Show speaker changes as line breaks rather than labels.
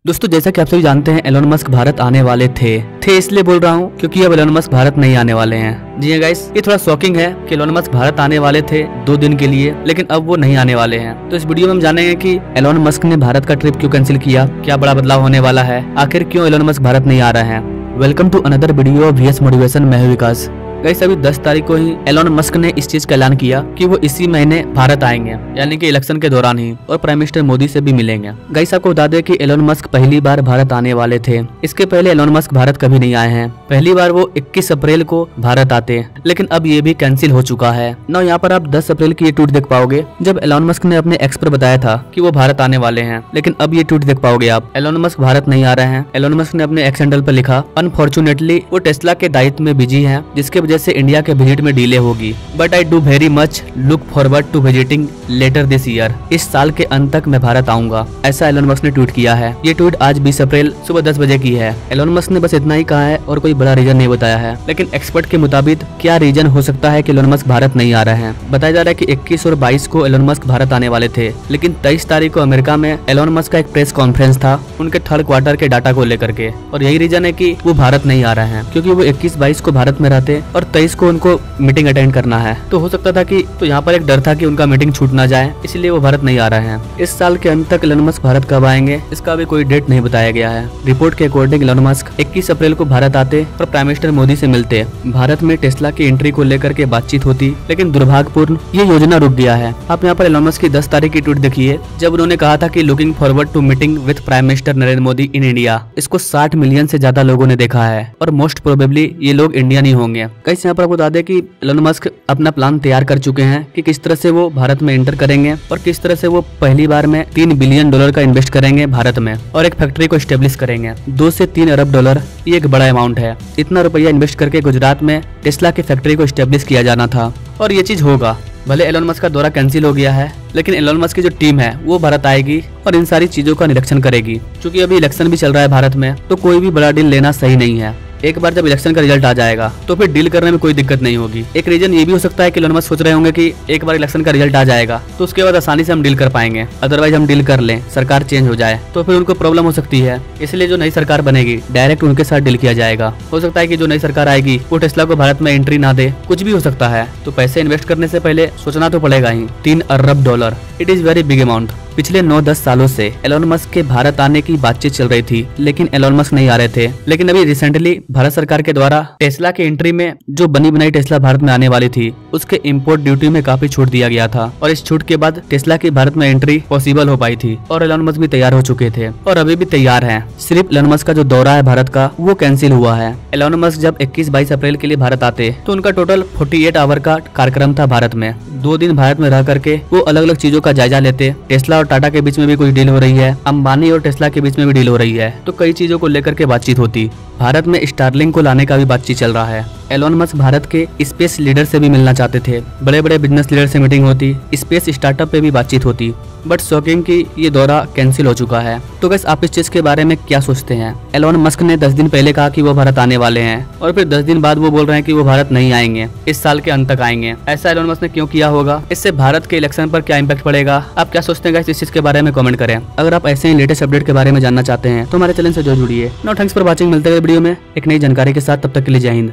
दोस्तों जैसा कि आप सभी जानते हैं एलोन मस्क भारत आने वाले थे इसलिए बोल रहा हूँ क्योंकि अब एलोन मस्क भारत नहीं आने वाले हैं। जी हाँ गाइस, ये थोड़ा शॉकिंग है कि एलोन मस्क भारत आने वाले थे 2 दिन के लिए, लेकिन अब वो नहीं आने वाले हैं। तो इस वीडियो में हम जानेंगे कि एलोन मस्क ने भारत का ट्रिप क्यों कैंसिल किया, क्या बड़ा बदलाव होने वाला है, आखिर क्यों एलोन मस्क भारत नहीं आ रहा है। Welcome to another video of VS motivation. मैं हूं विकास। गाइस अभी 10 तारीख को ही एलोन मस्क ने इस चीज का ऐलान किया कि वो इसी महीने भारत आएंगे, यानी कि इलेक्शन के दौरान ही, और प्राइम मिनिस्टर मोदी से भी मिलेंगे। गाइस आपको बता दें कि एलोन मस्क पहली बार भारत आने वाले थे। इसके पहले एलोन मस्क भारत कभी नहीं आए हैं। पहली बार वो 21 अप्रैल को भारत आते, लेकिन अब ये भी कैंसिल हो चुका है। ना यहाँ पर आप 10 अप्रैल की ये ट्वीट देख पाओगे जब एलोन मस्क ने अपने एक्स पर बताया था कि वो भारत आने वाले हैं, लेकिन अब ये ट्वीट देख पाओगे आप, एलोन मस्क भारत नहीं आ रहे हैं। एलोन मस्क ने अपने एक्स हैंडल पर लिखा, अनफॉर्चुनेटली वो टेस्ला के दायित्व में बिजी हैं, जिसके वजह से इंडिया के विजिट में डिले होगी, but I do very much look forward to visiting later this year. इस साल के अंत तक मैं भारत आऊंगा, ऐसा एलोन मस्क ने ट्वीट किया है। ये ट्वीट आज 20 अप्रैल सुबह 10 बजे की है। एलोन मस्क ने बस इतना ही कहा है और कोई बड़ा रीजन नहीं बताया है, लेकिन एक्सपर्ट के मुताबिक क्या रीजन हो सकता है कि एलोन मस्क भारत नहीं आ रहे हैं। बताया जा रहा है कि 21 और 22 को एलोन मस्क भारत आने वाले थे, लेकिन 23 तारीख को अमेरिका में एलोन मस्क का एक प्रेस कॉन्फ्रेंस था उनके थर्ड क्वार्टर के डाटा को लेकर के, और यही रीजन है कि वो भारत नहीं आ रहे हैं, क्योंकि वो 21-22 को भारत में रहते और 23 को उनको मीटिंग अटेंड करना है। तो हो सकता था कि यहाँ पर एक डर था कि उनका मीटिंग छूट ना जाए, इसलिए वो भारत नहीं आ रहे हैं। इस साल के अंत तक एलोन मस्क भारत कब आएंगे इसका भी कोई डेट नहीं बताया गया है। रिपोर्ट के अकॉर्डिंग एलोन मस्क 21 अप्रैल को भारत आते और प्राइम मिनिस्टर मोदी से मिलते। भारत में टेस्ला की एंट्री को लेकर के बातचीत होती, लेकिन दुर्भाग्यपूर्ण ये योजना रुक गया है। आप यहाँ पर एलोन मस्क की 10 तारीख की ट्वीट देखिए, जब उन्होंने कहा था कि looking forward to meeting with prime minister Narendra Modi in India. इसको 60 मिलियन से ज्यादा लोगों ने देखा है और मोस्ट प्रोबेबली ये लोग इंडियन ही होंगे। कई यहाँ पर आपको बता दें कि एलोन मस्क अपना प्लान तैयार कर चुके हैं कि किस तरह से वो भारत में एंटर करेंगे और किस तरह से वो पहली बार में $3 बिलियन का इन्वेस्ट करेंगे भारत में और एक फैक्ट्री को स्टेब्लिश करेंगे। 2 से 3 अरब डॉलर ये एक बड़ा अमाउंट है। इतना रुपया इन्वेस्ट करके गुजरात में टेस्ला की फैक्ट्री को स्टेब्लिश किया जाना था, और ये चीज होगा। भले एलोन मस्क का दौरा कैंसिल हो गया है, लेकिन एलोन मस्क की जो टीम है वो भारत आएगी और इन सारी चीजों का निरीक्षण करेगी। क्योंकि अभी इलेक्शन भी चल रहा है भारत में, तो कोई भी बड़ा डील लेना सही नहीं है। एक बार जब इलेक्शन का रिजल्ट आ जाएगा तो फिर डील करने में कोई दिक्कत नहीं होगी। एक रीजन ये भी हो सकता है कि एलोन मस्क सोच रहे होंगे कि एक बार इलेक्शन का रिजल्ट आ जाएगा तो उसके बाद आसानी से हम डील कर पाएंगे, अदरवाइज हम डील कर लें, सरकार चेंज हो जाए तो फिर उनको प्रॉब्लम हो सकती है। इसलिए जो नई सरकार बनेगी डायरेक्ट उनके साथ डील किया जाएगा। हो सकता है कि जो नई सरकार आएगी वो टेस्ला को भारत में एंट्री ना दे, कुछ भी हो सकता है। तो पैसे इन्वेस्ट करने से पहले सोचना तो पड़ेगा ही। $3 अरब, it is very big amount. पिछले 9-10 सालों से एलोन मस्क के भारत आने की बातचीत चल रही थी, लेकिन एलोन मस्क नहीं आ रहे थे। लेकिन अभी रिसेंटली भारत सरकार के द्वारा टेस्ला की एंट्री में जो बनी बनाई टेस्ला भारत में आने वाली थी उसके इंपोर्ट ड्यूटी में काफी छूट दिया गया था, और इस छूट के बाद टेस्ला की भारत में एंट्री पॉसिबल हो पाई थी और एलोन मस्क भी तैयार हो चुके थे और अभी भी तैयार हैं। सिर्फ एलोन मस्क का जो दौरा है भारत का वो कैंसिल हुआ है। एलोन मस्क जब 21-22 अप्रैल के लिए भारत आते तो उनका टोटल 48 आवर का कार्यक्रम था भारत में। 2 दिन भारत में रह करके वो अलग अलग चीजों का जायजा लेते। टेस्ला और टाटा के बीच में भी कुछ डील हो रही है, अंबानी और टेस्ला के बीच में भी डील हो रही है, तो कई चीजों को लेकर के बातचीत होती। भारत में स्टारलिंक को लाने का भी बातचीत चल रहा है। एलोन मस्क भारत के स्पेस लीडर से भी मिलना चाहते थे, बड़े बड़े बिजनेस लीडर से मीटिंग होती, स्पेस स्टार्टअप पे भी बातचीत होती, बट शॉकिंग कि ये दौरा कैंसिल हो चुका है। तो गाइस आप इस चीज के बारे में क्या सोचते हैं? एलोन मस्क ने 10 दिन पहले कहा कि वो भारत आने वाले हैं और फिर 10 दिन बाद वो बोल रहे हैं कि वो भारत नहीं आएंगे, इस साल के अंत तक आएंगे। ऐसा एलोन मस्क ने क्यों किया होगा? इससे भारत के इलेक्शन पर क्या इम्पैक्ट पड़ेगा? आप क्या सोचते हैं गाइस? इस चीज के बारे में कमेंट करें। अगर आप ऐसे ही लेटेस्ट अपडेट के बारे में जानना चाहते हैं तो हमारे चैनल से जुड़िए। No thanks for watching. मिलते हैं वीडियो में एक नई जानकारी के साथ, तब तक के लिए जय हिंद।